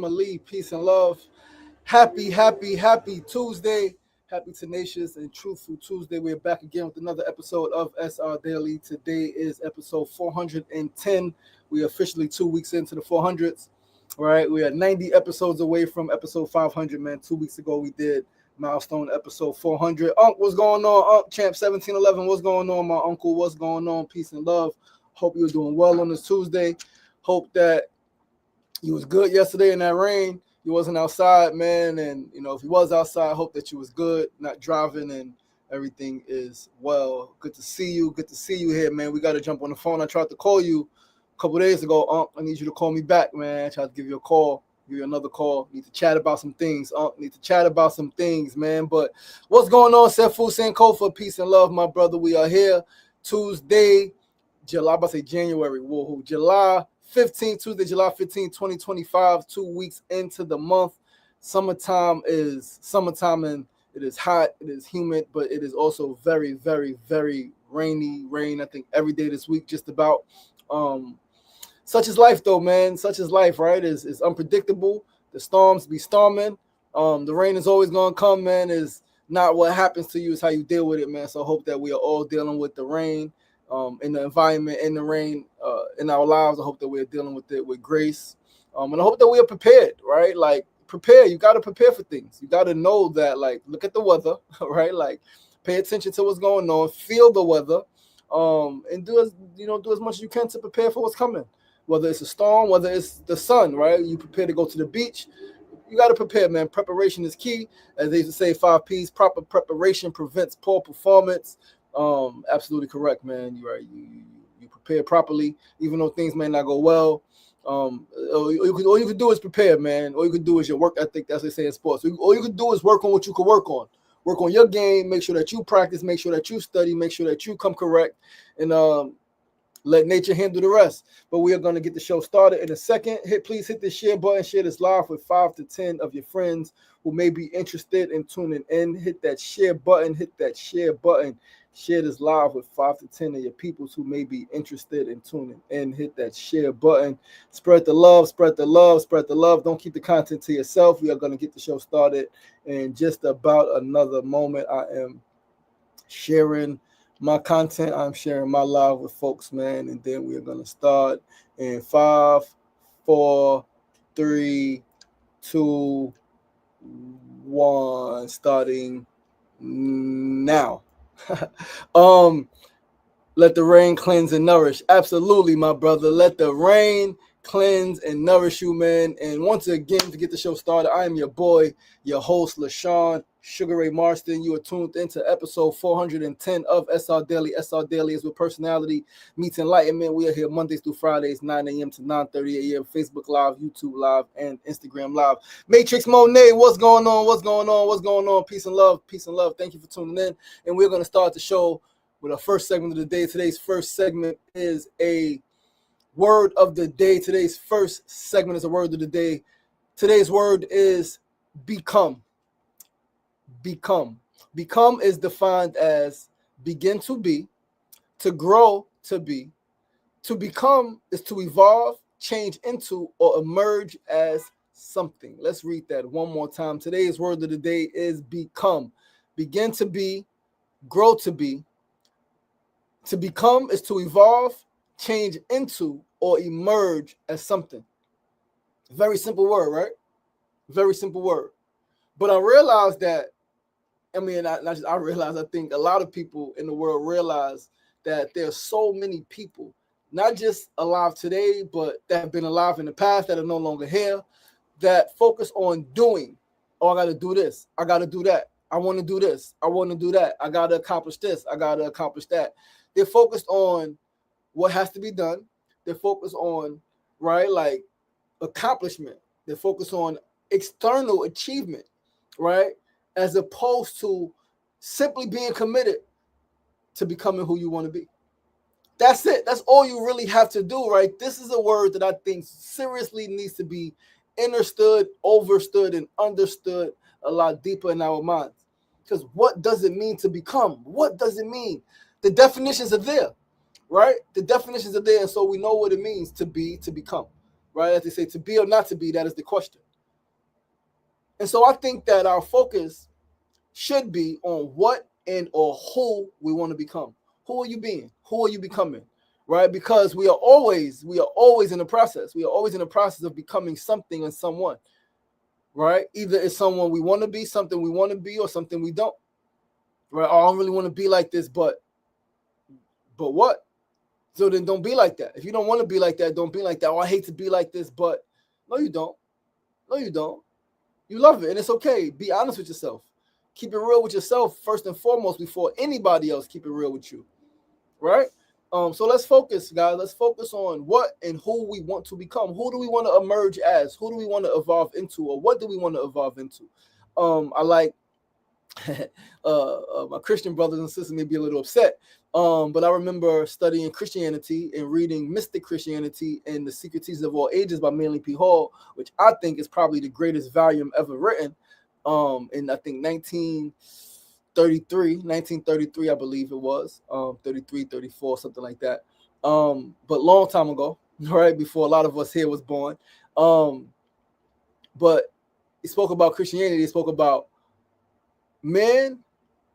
family. Peace and love. Happy Tuesday. Happy Tenacious and Truthful Tuesday. We're back again with another episode of SRDaily. Today is episode 410. We are officially 2 weeks into the 400s. All right, we are 90 episodes away from episode 500, man. 2 weeks ago, we did milestone episode 400. Unc, what's going on? Unc, Champ 1711, what's going on? My uncle, what's going on? Peace and love. Hope you're doing well on this Tuesday. Hope that you was good yesterday in that rain. You wasn't outside, man. And, if you was outside, hope that you was good, not driving, and everything is well. Good to see you. Good to see you here, man. We got to jump on the phone. I tried to call you a couple days ago. I need you to call me back, man. I tried to give you a call, give you another call. Need to chat about some things. Need to chat about some things, man. But what's going on, Sefu Sankofa? Peace and love, my brother. We are here Tuesday, January. Woohoo. July 15th, Tuesday, July 15th, 2025, 2 weeks into the month. Summertime and it is hot, it is humid, but it is also very, very, very rain, I think, every day this week, just about. Such is life, though, man. Such is life, right? It's unpredictable. The storms be storming. The rain is always going to come, man. Is not what happens to you, it's how you deal with it, man. So I hope that we are all dealing with the rain, in the environment, in the rain, in our lives. I hope that we're dealing with it with grace. And I hope that we are prepared, right? Like, prepare. You got to prepare for things. You got to know that, like, look at the weather, right? Like, pay attention to what's going on, feel the weather, and do as much as you can to prepare for what's coming. Whether it's a storm, whether it's the sun, right? You prepare to go to the beach. You got to prepare, man. Preparation is key. As they used to say, 5 P's. Proper preparation prevents poor performance. Absolutely correct, man. You're right. You prepare properly, even though things may not go well. All you can do is prepare, man. All you can do is your work ethic. That's what they say in sports. All you can do is work on what you can work on. Work on your game. Make sure that you practice. Make sure that you study. Make sure that you come correct. And let nature handle the rest. But we are going to get the show started in a second. Please hit the share button. Share this live with 5 to 10 of your friends who may be interested in tuning in. Hit that share button. Hit that share button. Share this live with 5 to 10 of your peoples who may be interested in tuning in. Hit that share button. Spread the love. Spread the love. Spread the love. Don't keep the content to yourself. We are going to get the show started in just about another moment. I am sharing my content. I'm sharing my live with folks, man. And then we are going to start in 5, 4, 3, 2, 1, starting now. Let the rain cleanse and nourish. Absolutely, my brother. Let the rain cleanse and nourish you, man. And once again, to get the show started, I am your boy, your host, LaShawn Sugar Ray Marston. You are tuned into episode 410 of SR Daily. SR Daily is where personality meets enlightenment. We are here Mondays through Fridays, 9 a.m. to 9:30 a.m. Facebook Live, YouTube Live, and Instagram Live. Matrix Monet, what's going on? What's going on? What's going on? Peace and love. Peace and love. Thank you for tuning in. And we're going to start the show with our first segment of the day. Today's first segment is a word of the day. Today's first segment is a word of the day. Today's word is become. Become. Become is defined as begin to be, to grow to be. To become is to evolve, change into, or emerge as something. Let's read that one more time. Today's word of the day is become. Begin to be, grow to be. To become is to evolve, change into, or emerge as something. Very simple word, right? Very simple word. But I realized that, I think a lot of people in the world realize that there are so many people, not just alive today, but that have been alive in the past, that are no longer here, that focus on doing. Oh, I got to do this. I got to do that. I want to do this. I want to do that. I got to accomplish this. I got to accomplish that. They're focused on what has to be done. They're focused on, right, like accomplishment. They're focused on external achievement, right, as opposed to simply being committed to becoming who you want to be. That's it. That's all you really have to do, right? This is a word that I think seriously needs to be understood, overstood, and understood a lot deeper in our minds. Because what does it mean to become? What does it mean? The definitions are there, right? The definitions are there, and so we know what it means to be, to become, right? As they say, to be or not to be, that is the question, And so I think that our focus should be on what and or who we want to become. Who are you being? Who are you becoming? Right? Because we are always in the process. We are always in the process of becoming something and someone. Right? Either it's someone we want to be, something we want to be, or something we don't. Right? Oh, I don't really want to be like this, but what? So then don't be like that. If you don't want to be like that, don't be like that. Oh, I hate to be like this, but no, you don't. No, you don't. You love it, and it's okay. Be honest with yourself. Keep it real with yourself first and foremost before anybody else keep it real with you, right? So let's focus, guys. Let's focus on what and who we want to become. Who do we want to emerge as? Who do we want to evolve into, or what do we want to evolve into? I like my Christian brothers and sisters may be a little upset, but I remember studying Christianity and reading Mystic Christianity and The Secret Teachings of All Ages by Manly P. Hall, which I think is probably the greatest volume ever written. In I think 1933, I believe it was, 33, 34, something like that. But long time ago, right before a lot of us here was born. But he spoke about Christianity. He spoke about man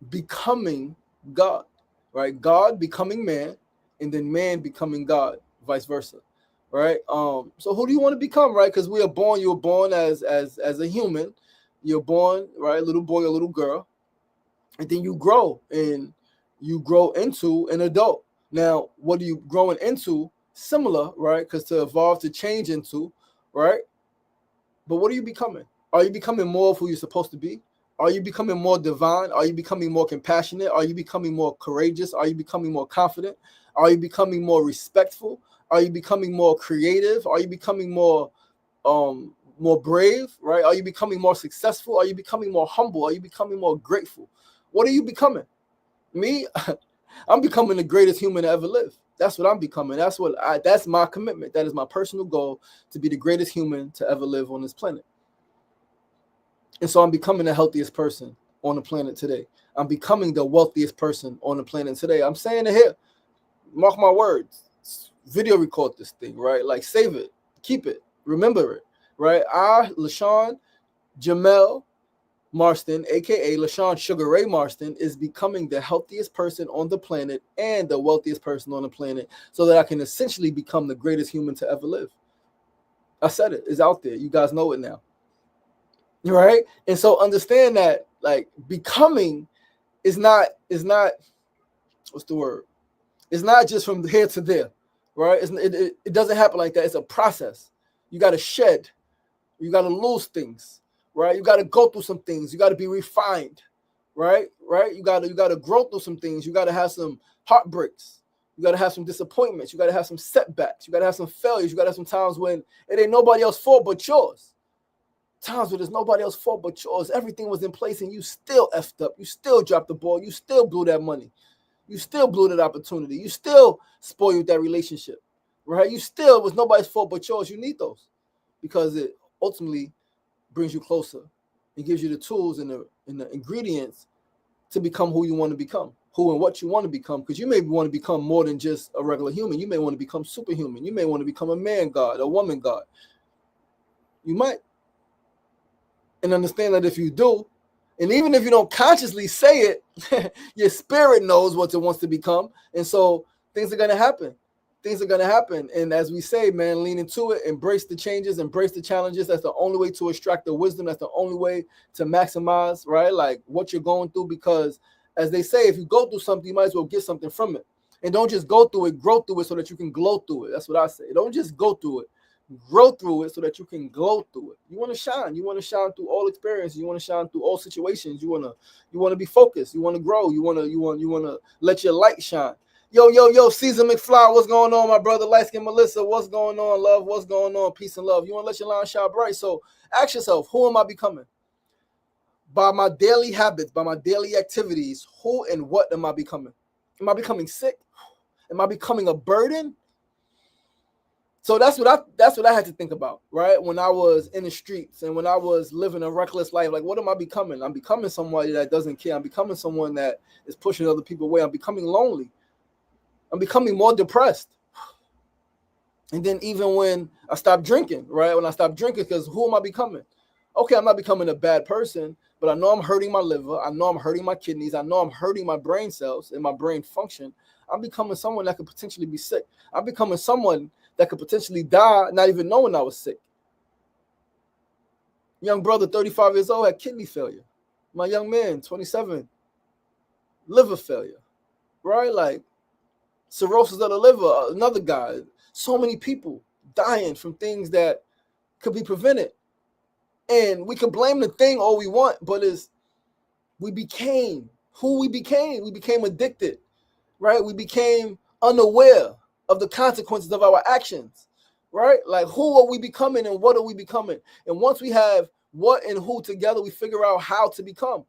becoming God, right? God becoming man, and then man becoming God, vice versa, right? So who do you want to become, right? Because we are born. You were born as a human. You're born, right, little boy or little girl, and then you grow into an adult. Now, what are you growing into? Similar, right? Because to evolve, to change into, right? But what are you becoming? Are you becoming more of who you're supposed to be? Are you becoming more divine? Are you becoming more compassionate? Are you becoming more courageous? Are you becoming more confident? Are you becoming more respectful? Are you becoming more creative? Are you becoming more brave, right? Are you becoming more successful? Are you becoming more humble? Are you becoming more grateful? What are you becoming? Me, I'm becoming the greatest human to ever live. That's what I'm becoming. That's my commitment. That is my personal goal, to be the greatest human to ever live on this planet. And so I'm becoming the healthiest person on the planet today. I'm becoming the wealthiest person on the planet today. I'm saying it here. Mark my words. Video record this thing, right? Like, save it, keep it, remember it, right? LaShawn Jamel Marston, aka LaShawn Sugar Ray Marston, is becoming the healthiest person on the planet and the wealthiest person on the planet, so that I can essentially become the greatest human to ever live. I said it. It's out there. You guys know it now. Right? And so understand that, like, becoming is not what's the word? It's not just from here to there, right? It doesn't happen like that. It's a process. You got to shed. You got to lose things, right? You got to go through some things. You got to be refined, right? You got to grow through some things. You got to have some heartbreaks. You got to have some disappointments. You got to have some setbacks. You got to have some failures. You got to have some times when it ain't nobody else's fault but yours. Times where there's nobody else's fault but yours. Everything was in place and you still effed up. You still dropped the ball. You still blew that money. You still blew that opportunity. You still spoiled that relationship, right? You still, it was nobody's fault but yours. You need those because it ultimately brings you closer. It gives you the tools and the ingredients to become who you want to become, who and what you want to become. Because you may want to become more than just a regular human. You may want to become superhuman. You may want to become a man god, a woman god. You might. And understand that if you do, and even if you don't consciously say it, your spirit knows what it wants to become. And so things are going to happen. Things are going to happen. And as we say, man, lean into it, embrace the changes, embrace the challenges. That's the only way to extract the wisdom. That's the only way to maximize, right? Like what you're going through, because as they say, if you go through something, you might as well get something from it. And don't just go through it, grow through it so that you can glow through it. That's what I say. Don't just go through it. Grow through it so that you can glow through it. You want to shine. You want to shine through all experiences. You want to shine through all situations. You want to be focused. You want to grow. You want to let your light shine. Yo, Caesar McFly, what's going on, my brother? Light Skin Melissa, what's going on, love? What's going on? Peace and love. You want to let your light shine bright. So ask yourself, who am I becoming? By my daily habits, by my daily activities, who and what am I becoming? Am I becoming sick? Am I becoming a burden? So that's what I had to think about, right? When I was in the streets and when I was living a reckless life, like, what am I becoming? I'm becoming somebody that doesn't care. I'm becoming someone that is pushing other people away. I'm becoming lonely. I'm becoming more depressed. And then even when I stopped drinking, right? When I stopped drinking, because who am I becoming? Okay, I'm not becoming a bad person, but I know I'm hurting my liver. I know I'm hurting my kidneys. I know I'm hurting my brain cells and my brain function. I'm becoming someone that could potentially be sick. I'm becoming someone that could potentially die not even knowing I was sick. Young brother, 35 years old, had kidney failure. My young man, 27, liver failure, right? Like cirrhosis of the liver, another guy. So many people dying from things that could be prevented. And we could blame the thing all we want, but we became who we became. We became addicted, right? We became unaware of the consequences of our actions, right? Like, who are we becoming and what are we becoming? And once we have what and who together, we figure out how to become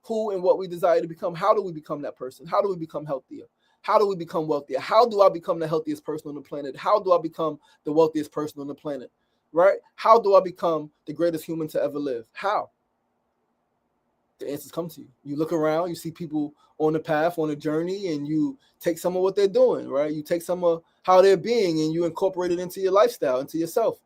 who and what we desire to become. How do we become that person? How do we become healthier? How do we become wealthier? How do I become the healthiest person on the planet? How do I become the wealthiest person on the planet? Right? How do I become the greatest human to ever live? How? The answers come to you. You look around, you see people on the path, on a journey, and you take some of what they're doing, right? You take some of how they're being and you incorporate it into your lifestyle, into yourself.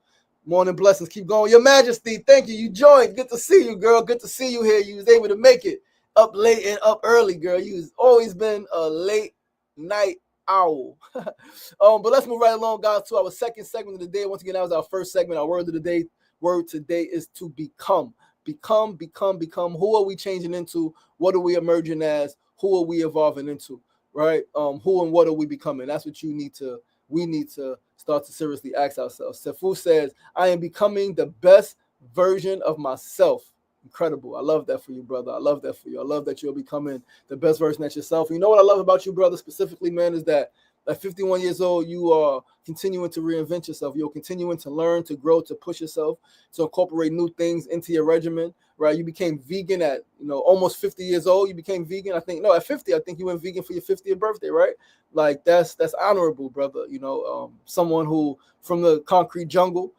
Morning blessings. Keep going. Your Majesty, thank you. You joined. Good to see you, girl. Good to see you here. You was able to make it up late and up early, girl. You've always been a late night owl. But let's move right along, guys, to our second segment of the day. Once again, that was our first segment. Our word of the day. Word today is to become. Become. Who are we changing into? What are we emerging as? Who are we evolving into? Right? Who and what are we becoming? That's what we need to start to seriously ask ourselves. Sefu says, I am becoming the best version of myself. Incredible. I love that for you, brother. I love that for you. I love that you're becoming the best version of yourself. You know what I love about you, brother, specifically, man, is that at 51 years old, you are continuing to reinvent yourself. You're continuing to learn, to grow, to push yourself, to incorporate new things into your regimen, right? You became vegan at, almost 50 years old. You became vegan. At 50, I think you went vegan for your 50th birthday, right? Like that's honorable, brother. Someone who from the concrete jungle,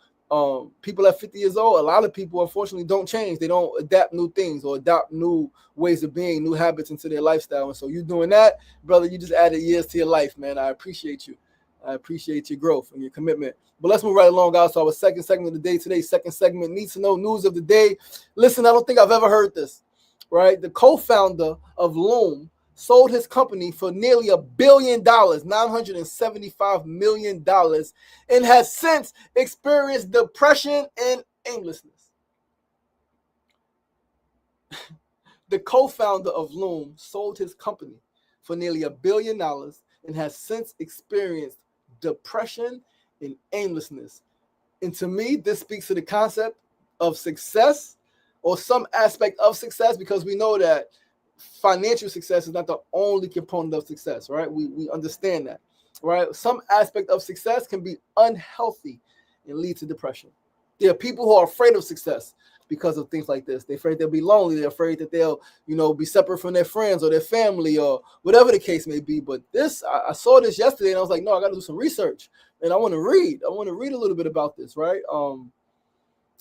people at 50 years old, a lot of people unfortunately don't change. They don't adapt new things or adopt new ways of being, new habits into their lifestyle. And so you doing that, brother, you just added years to your life, man. I appreciate you. I appreciate your growth and your commitment. But let's move right along, guys. So our second segment of the day today, second segment, need to know news of the day. Listen, I don't think I've ever heard this, right? The co-founder of Loom sold his company for nearly $1 billion, $975 million, and has since experienced depression and aimlessness. The co-founder of Loom sold his company for nearly $1 billion and has since experienced depression and aimlessness. And to me, this speaks to the concept of success or some aspect of success, because we know that financial success is not the only component of success, right? We understand that, right? Some aspect of success can be unhealthy and lead to depression. There are people who are afraid of success because of things like this. They're afraid they'll be lonely. They're afraid that they'll, be separate from their friends or their family or whatever the case may be. But this, I saw this yesterday and I was like, no, I got to do some research and I want to read. I want to read a little bit about this, right?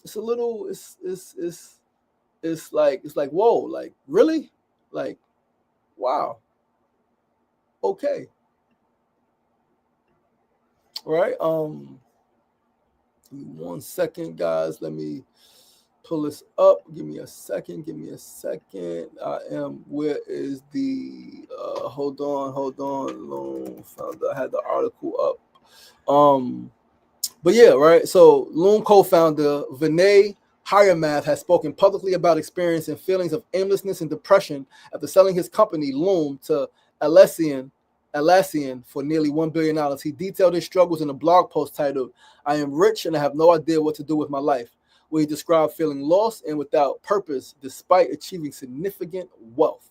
It's a little, it's like, whoa, like really? Like, wow. Okay. All right. Give me 1 second, guys. Let me pull this up. Give me a second. Where is the hold on. Loom founder. I had the article up. But yeah, right. So Loom co-founder Vinay Hiremath has spoken publicly about experiencing feelings of aimlessness and depression after selling his company Loom to Atlassian for nearly $1 billion. He detailed his struggles in a blog post titled, I am rich and I have no idea what to do with my life, where he described feeling lost and without purpose despite achieving significant wealth.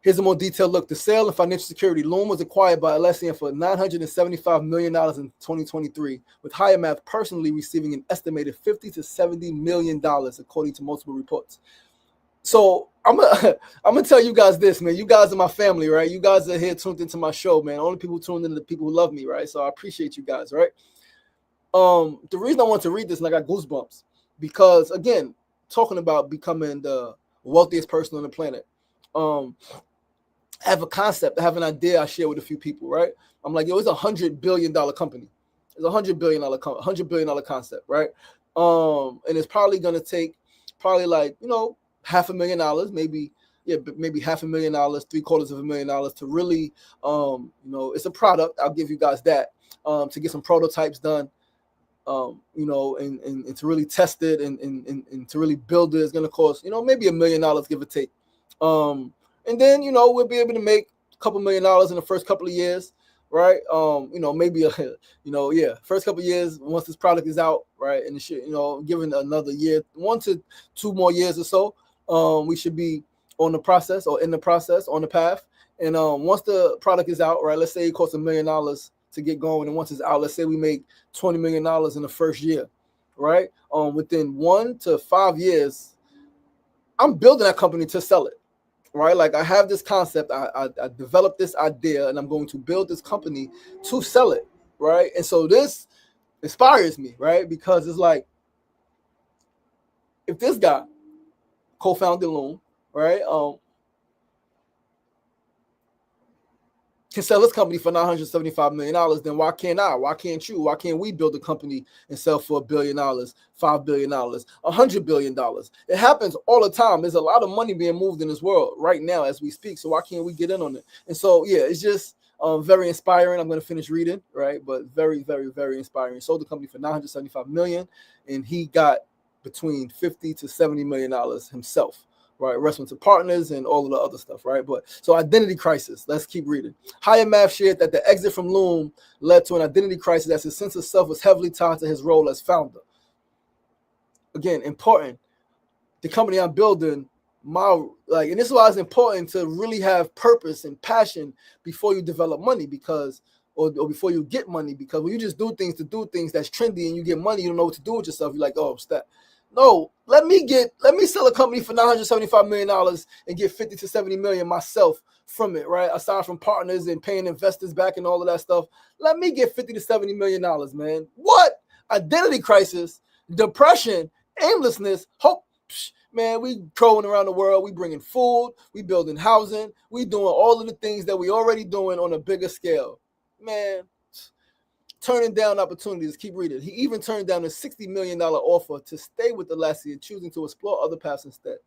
Here's a more detailed look. The sale and financial security. Loom was acquired by Atlassian for $975 million in 2023, with Hiremath personally receiving an estimated $50 to $70 million, according to multiple reports. So I'm gonna tell you guys this, man. You guys are my family, right? You guys are here tuned into my show, man. Only people tuned in are the people who love me, right? So I appreciate you guys, right? The reason I want to read this and I got goosebumps because, again, talking about becoming the wealthiest person on the planet. I have a concept, I have an idea I share with a few people, right? I'm like, yo, it's $100 billion company. It's $100 billion concept, right? And it's probably going to take probably like, $500,000, maybe $500,000, $750,000 to really, it's a product. I'll give you guys that, to get some prototypes done, and to really test it and to really build it is going to cost, maybe $1 million, give or take. And then, we'll be able to make a couple $1,000,000 in the first couple of years, right? Maybe, first couple of years once this product is out, right? And it should, given another year, 1 to 2 more years or so, we should be on the process or in the process on the path. And once the product is out, right, let's say it costs $1 million to get going. And once it's out, let's say we make $20 million in the first year, right? Within 1 to 5 years, I'm building that company to sell it, right? Like I have this concept, I developed this idea, and I'm going to build this company to sell it, right? And so this inspires me, right? Because it's like, if this guy co-founded Loom, right, can sell this company for $975 million, then why can't I? Why can't you? Why can't we build a company and sell for $1 billion, $5 billion, $100 billion? It happens all the time. There's a lot of money being moved in this world right now as we speak. So why can't we get in on it? And so, yeah, it's just very inspiring. I'm going to finish reading, right? But very, very, very inspiring. He sold the company for $975 million, and he got between $50 to $70 million himself. Right, rest went to partners and all of the other stuff, right? But so identity crisis. Let's keep reading. Higher Math shared that the exit from Loom led to an identity crisis as his sense of self was heavily tied to his role as founder. Again, important. The company I'm building, and this is why it's important to really have purpose and passion before you develop money, because or before you get money, because when you just do things to do things that's trendy and you get money, you don't know what to do with yourself. You're like, oh, stop. No, let me sell a company for $975 million and get 50 to 70 million myself from it, right? Aside from partners and paying investors back and all of that stuff, let me get 50 to 70 million dollars, man. What? Identity crisis, depression, aimlessness, hope. Man, we trolling around the world. We bringing food, we building housing, we doing all of the things that we already doing on a bigger scale. Man, turning down opportunities. Keep reading. He even turned down a $60 million offer to stay with the lessee, choosing to explore other paths instead.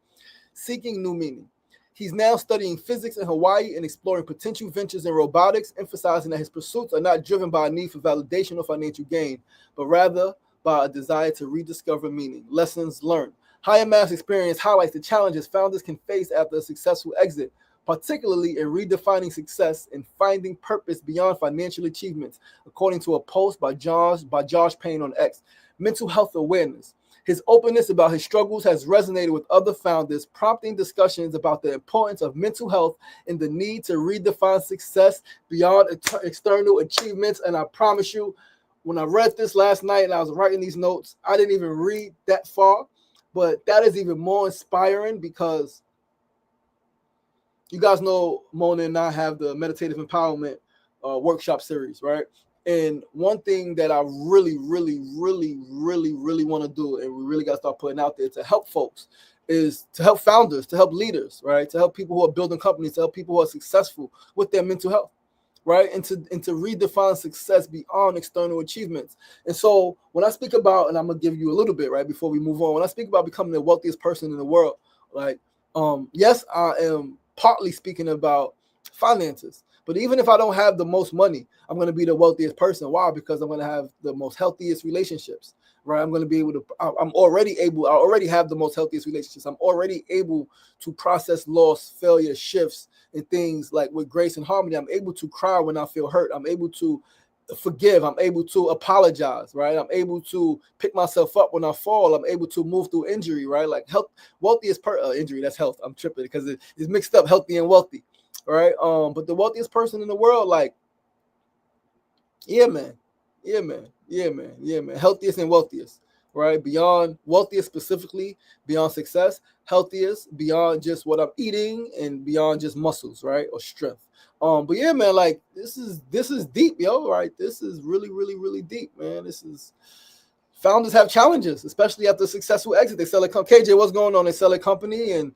Seeking new meaning. He's now studying physics in Hawaii and exploring potential ventures in robotics, emphasizing that his pursuits are not driven by a need for validation or financial gain, but rather by a desire to rediscover meaning. Lessons learned. Higher Math's experience highlights the challenges founders can face after a successful exit, particularly in redefining success and finding purpose beyond financial achievements, according to a post by Josh Payne on X. Mental health awareness. His openness about his struggles has resonated with other founders, prompting discussions about the importance of mental health and the need to redefine success beyond external achievements. And I promise you, when I read this last night and I was writing these notes, I didn't even read that far, but that is even more inspiring because you guys know Mona and I have the Meditative Empowerment workshop series, right? And one thing that I really, really, really, really, really want to do, and we really got to start putting out there to help folks, is to help founders, to help leaders, right? To help people who are building companies, to help people who are successful with their mental health, right? And to redefine success beyond external achievements. And so when I speak about, and I'm going to give you a little bit, right, before we move on, when I speak about becoming the wealthiest person in the world, like, yes, I am partly speaking about finances, but even if I don't have the most money, I'm going to be the wealthiest person. Why? Because I'm going to have the most healthiest relationships, right? I'm going to be able to, I already have the most healthiest relationships. I'm already able to process loss, failure, shifts, and things like with grace and harmony. I'm able to cry when I feel hurt. I'm able to forgive. I'm able to apologize, right? I'm able to pick myself up when I fall. I'm able to move through injury, right? Like wealthiest injury, that's health. I'm tripping because it's mixed up, healthy and wealthy, right? But the wealthiest person in the world, like, yeah, man. Healthiest and wealthiest, right? Beyond wealthiest specifically, beyond success, healthiest, beyond just what I'm eating and beyond just muscles, right? Or strength. But yeah, man, like this is deep, yo, right? This is really, really, really deep, man. Founders have challenges, especially after a successful exit. They sell a company. KJ, what's going on? They sell a company and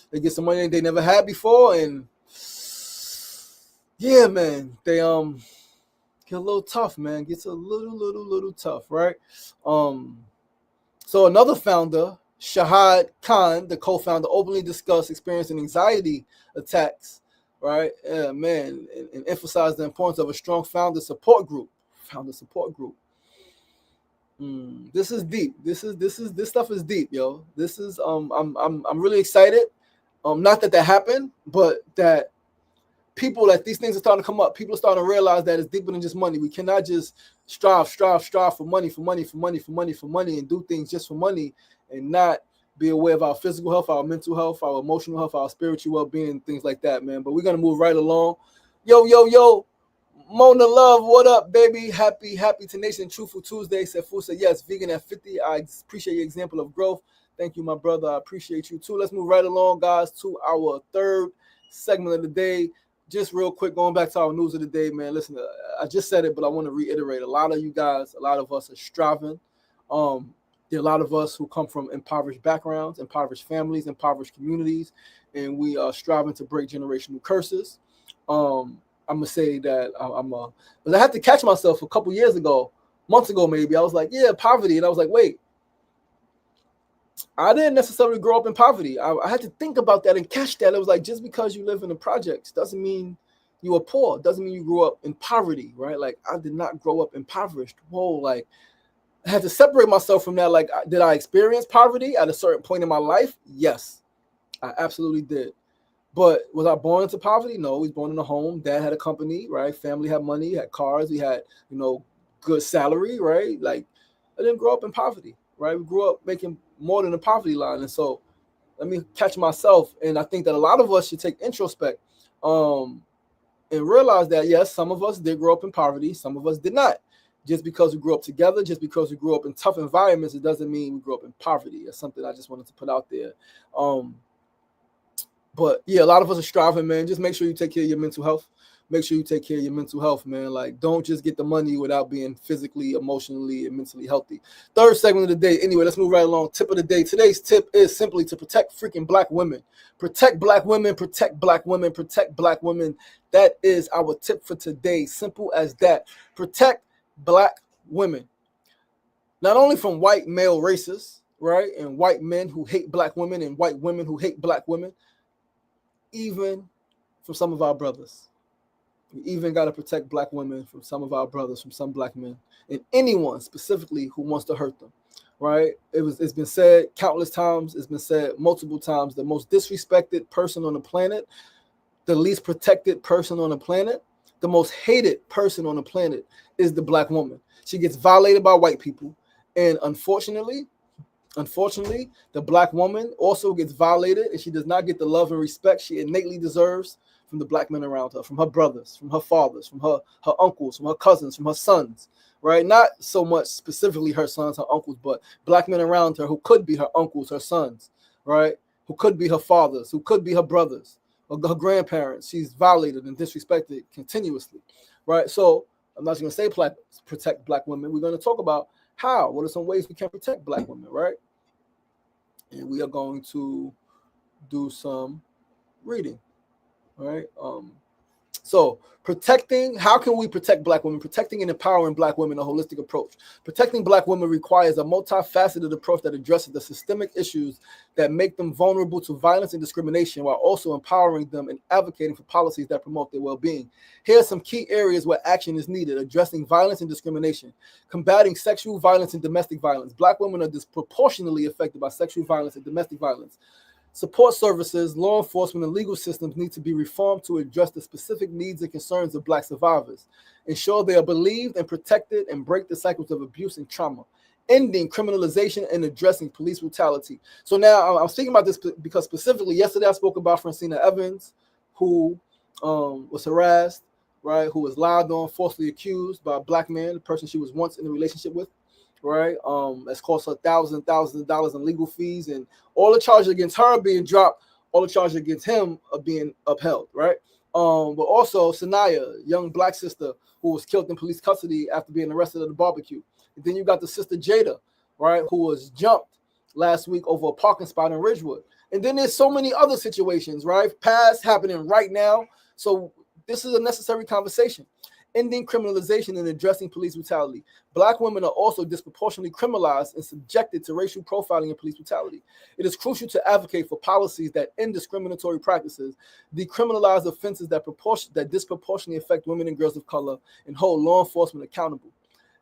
they get some money they never had before, and yeah, man, they get a little tough, man. Gets a little tough, right? So another founder Shahad Khan, the co-founder, openly discussed experiencing anxiety attacks, right? Yeah, man, and emphasized the importance of a strong founder support group. This is deep. This stuff is deep, yo. This is I'm really excited. Not that happened, but that people, that these things are starting to come up. People are starting to realize that it's deeper than just money. We cannot just strive for money, and do things just for money and not be aware of our physical health, our mental health, our emotional health, our spiritual well-being, things like that, man. But we're gonna move right along. Yo, Mona Love, what up, baby? Happy Tenacious and Truthful Tuesday. Sefu said, yes, vegan at 50. I appreciate your example of growth. Thank you, my brother. I appreciate you too. Let's move right along, guys, to our third segment of the day. Just real quick, going back to our news of the day, man. Listen, I just said it, but I want to reiterate. A lot of you guys, a lot of us are striving. There are a lot of us who come from impoverished backgrounds, impoverished families, impoverished communities, and we are striving to break generational curses. I'm gonna say that but I had to catch myself a couple years ago, months ago maybe. I was like, yeah, poverty, and I was like, wait, I didn't necessarily grow up in poverty. I had to think about that and catch that. It was like, just because you live in the projects doesn't mean you are poor. Doesn't mean you grew up in poverty, right? Like, I did not grow up impoverished. Whoa, like, I had to separate myself from that. Like, did I experience poverty at a certain point in my life? Yes, I absolutely did. But was I born into poverty? No, I was born in a home. Dad had a company, right? Family had money, had cars. We had, good salary, right? Like, I didn't grow up in poverty, right? We grew up making more than the poverty line. And so let me catch myself. And I think that a lot of us should take introspect and realize that, yes, some of us did grow up in poverty. Some of us did not. Just because we grew up together, just because we grew up in tough environments, it doesn't mean we grew up in poverty. That's something I just wanted to put out there. But yeah, a lot of us are striving, man. Just make sure you take care of your mental health. Make sure you take care of your mental health, man. Like, don't just get the money without being physically, emotionally, and mentally healthy. Third segment of the day. Anyway, let's move right along. Tip of the day. Today's tip is simply to protect freaking black women. Protect black women, protect black women, protect black women. That is our tip for today. Simple as that. Protect black women. Not only from white male racists, right? And white men who hate black women and white women who hate black women, even from some of our brothers. We even got to protect black women from some of our brothers, from some black men, and anyone specifically who wants to hurt them, right? It's been said countless times. It's been said multiple times. The most disrespected person on the planet, the least protected person on the planet, the most hated person on the planet is the black woman. She gets violated by white people, and unfortunately, the black woman also gets violated, and she does not get the love and respect she innately deserves from the black men around her, from her brothers, from her fathers, from her uncles, from her cousins, from her sons, right? Not so much specifically her sons, her uncles, but black men around her who could be her uncles, her sons, right? Who could be her fathers, who could be her brothers, or her grandparents. She's violated and disrespected continuously, right? So I'm not just going to say protect black women. We're going to talk about how. What are some ways we can protect black women, right? And we are going to do some reading, right? So how can we protect black women? Protecting and empowering black women, a holistic approach. Protecting black women requires a multifaceted approach that addresses the systemic issues that make them vulnerable to violence and discrimination, while also empowering them and advocating for policies that promote their well-being. Here are some key areas where action is needed: addressing violence and discrimination, combating sexual violence and domestic violence. Black women are disproportionately affected by sexual violence and domestic violence. Support services, law enforcement, and legal systems need to be reformed to address the specific needs and concerns of black survivors, ensure they are believed and protected, and break the cycles of abuse and trauma, ending criminalization and addressing police brutality. So now I'm speaking about this because specifically yesterday I spoke about Francina Evans, who was harassed, right, who was lied on, falsely accused by a black man, the person she was once in a relationship with, right? That's cost her thousands of dollars in legal fees, and all the charges against her being dropped, all the charges against him are being upheld, right? But also Sanaya, young black sister who was killed in police custody after being arrested at a barbecue. And then you got the sister Jada, right, who was jumped last week over a parking spot in Ridgewood. And then there's so many other situations, right? Past happening right now. So this is a necessary conversation. ending criminalization and addressing police brutality. Black women are also disproportionately criminalized and subjected to racial profiling and police brutality. It is crucial to advocate for policies that end discriminatory practices, decriminalize offenses that disproportionately affect women and girls of color, and hold law enforcement accountable.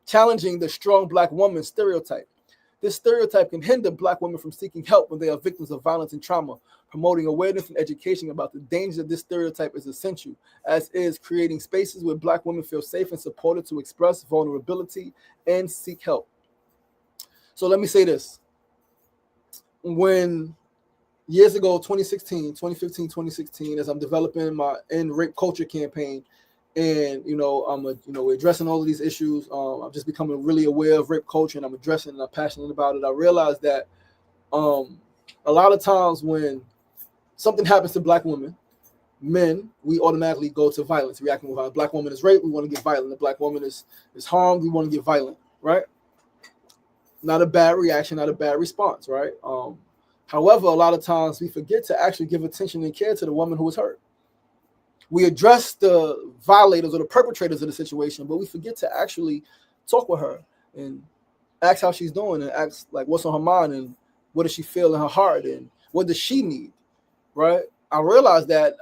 Challenging the strong Black woman stereotype. This stereotype can hinder Black women from seeking help when they are victims of violence and trauma. Promoting awareness and education about the dangers of this stereotype is essential, as is creating spaces where Black women feel safe and supported to express vulnerability and seek help. So let me say this. When years ago, 2016, as I'm developing my End Rape Culture campaign, and we're addressing all of these issues. I'm just becoming really aware of rape culture, and I'm addressing and I'm passionate about it. I realized that a lot of times when something happens to Black women, men, we automatically go to violence, reacting with violence. Black woman is raped, we want to get violent. The Black woman is harmed, we want to get violent, right? Not a bad reaction, not a bad response, right? However, a lot of times we forget to actually give attention and care to the woman who was hurt. We address the violators or the perpetrators of the situation, but we forget to actually talk with her and ask how she's doing and ask like what's on her mind and what does she feel in her heart and what does she need, right? I realized that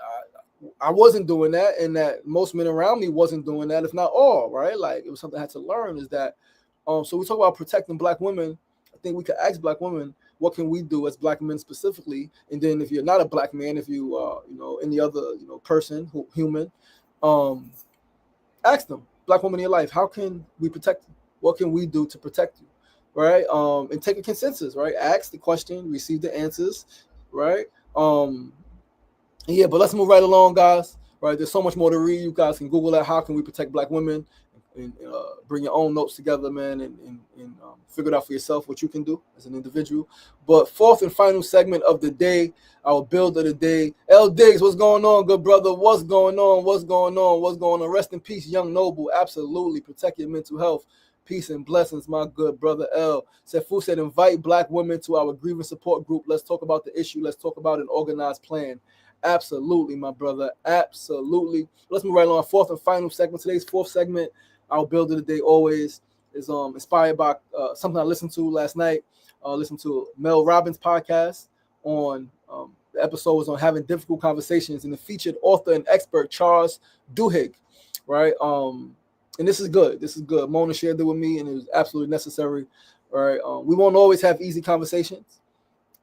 I wasn't doing that and that most men around me wasn't doing that, if not all, right? Like it was something I had to learn is that, so we talk about protecting Black women. I think we could ask Black women, what can we do as Black men specifically? And then if you're not a Black man, if you any other person, human, ask them, Black woman in your life, how can we protect you? What can we do to protect you, right? And take a consensus, right? Ask the question, receive the answers, right? Yeah, but let's move right along, guys. Right, there's so much more to read. You guys can Google that. How can we protect Black women? And bring your own notes together, man, and figure it out for yourself what you can do as an individual. But fourth and final segment of the day, our build of the day. L. Diggs, what's going on, good brother? What's going on? What's going on? What's going on? Rest in peace, young noble. Absolutely. Protect your mental health. Peace and blessings, my good brother L. Sefu said, invite Black women to our grievance support group. Let's talk about the issue. Let's talk about an organized plan. Absolutely, my brother. Absolutely. Let's move right along. Fourth and final segment. Today's fourth segment, our build of the day always is inspired by something I listened to last night. Listened to Mel Robbins' podcast on the episode was on having difficult conversations, and the featured author and expert Charles Duhigg, right? And this is good. This is good. Mona shared it with me, and it was absolutely necessary, right? We won't always have easy conversations.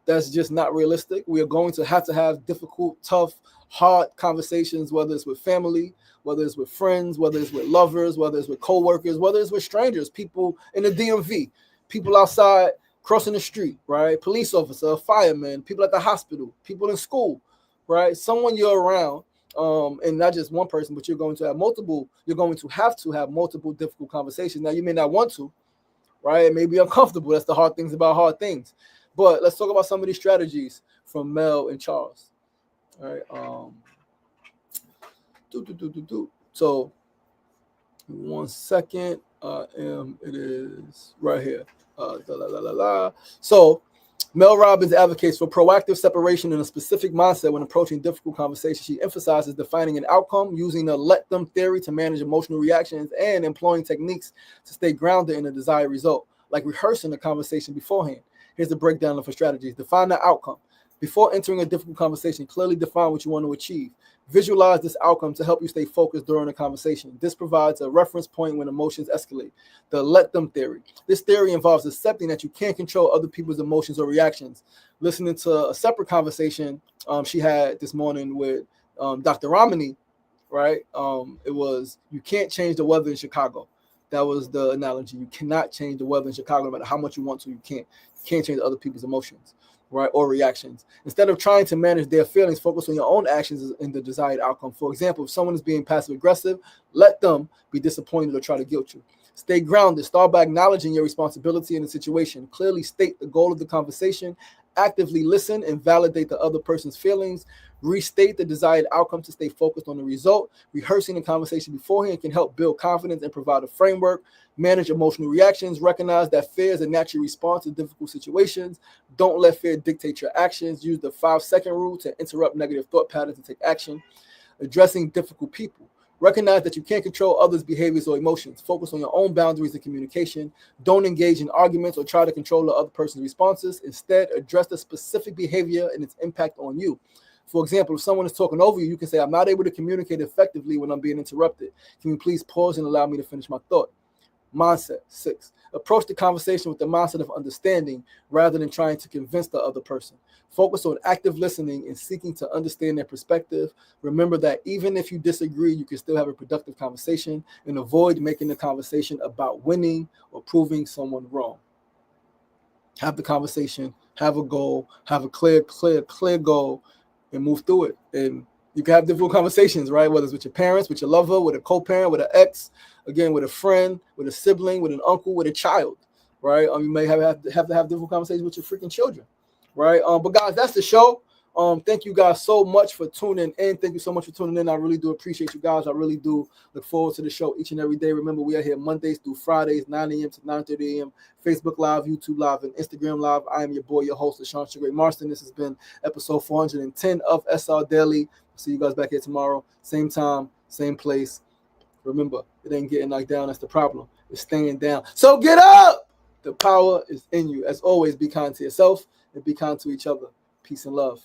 That's just not realistic. We are going to have difficult, tough, hard conversations, whether it's with family, whether it's with friends, whether it's with lovers, whether it's with coworkers, whether it's with strangers, people in the DMV, people outside crossing the street, right? Police officer, a fireman, people at the hospital, people in school, right? Someone you're around, and not just one person, but you're going to have multiple difficult conversations. Now, you may not want to, right? It may be uncomfortable. That's the hard things about hard things. But let's talk about some of these strategies from Mel and Charles. All right. So, 1 second. It is right here. So, Mel Robbins advocates for proactive separation and a specific mindset when approaching difficult conversations. She emphasizes defining an outcome, using the let them theory to manage emotional reactions, and employing techniques to stay grounded in a desired result, like rehearsing the conversation beforehand. Here's the breakdown of her strategies. Define the outcome. Before entering a difficult conversation, clearly define what you want to achieve. Visualize this outcome to help you stay focused during the conversation. This provides a reference point when emotions escalate. The let them theory. This theory involves accepting that you can't control other people's emotions or reactions. Listening to a separate conversation she had this morning with Dr. Ramani, right? It was, you can't change the weather in Chicago. That was the analogy. You cannot change the weather in Chicago, no matter how much you want to. You can't change other people's emotions, right, or reactions. Instead of trying to manage their feelings, focus on your own actions and the desired outcome. For example, if someone is being passive aggressive, let them be disappointed or try to guilt you. Stay grounded. Start by acknowledging your responsibility in the situation. Clearly state the goal of the conversation. Actively listen and validate the other person's feelings. Restate the desired outcome to stay focused on the result. Rehearsing the conversation beforehand can help build confidence and provide a framework. Manage emotional reactions. Recognize that fear is a natural response to difficult situations. Don't let fear dictate your actions. Use the 5-second rule to interrupt negative thought patterns and take action. Addressing difficult people. Recognize that you can't control others' behaviors or emotions. Focus on your own boundaries and communication. Don't engage in arguments or try to control the other person's responses. Instead, address the specific behavior and its impact on you. For example, if someone is talking over you, you can say, I'm not able to communicate effectively when I'm being interrupted. Can you please pause and allow me to finish my thought? Mindset. 6. Approach the conversation with the mindset of understanding rather than trying to convince the other person. Focus on active listening and seeking to understand their perspective. Remember that even if you disagree, you can still have a productive conversation, and avoid making the conversation about winning or proving someone wrong. Have the conversation, have a goal, have a clear goal, and move through it. And you can have difficult conversations, right? Whether it's with your parents, with your lover, with a co-parent, with an ex, again, with a friend, with a sibling, with an uncle, with a child, right? You may have to have difficult conversations with your freaking children, right? But guys, that's the show. Thank you guys so much for tuning in. Thank you so much for tuning in. I really do appreciate you guys. I really do look forward to the show each and every day. Remember, we are here Mondays through Fridays, 9 a.m. to 9:30 a.m. Facebook Live, YouTube Live, and Instagram Live. I am your boy, your host, LaShawn Sugar Marston. This has been episode 410 of SR Daily. See you guys back here tomorrow. Same time, same place. Remember, it ain't getting knocked down. That's the problem. It's staying down. So get up! The power is in you. As always, be kind to yourself and be kind to each other. Peace and love.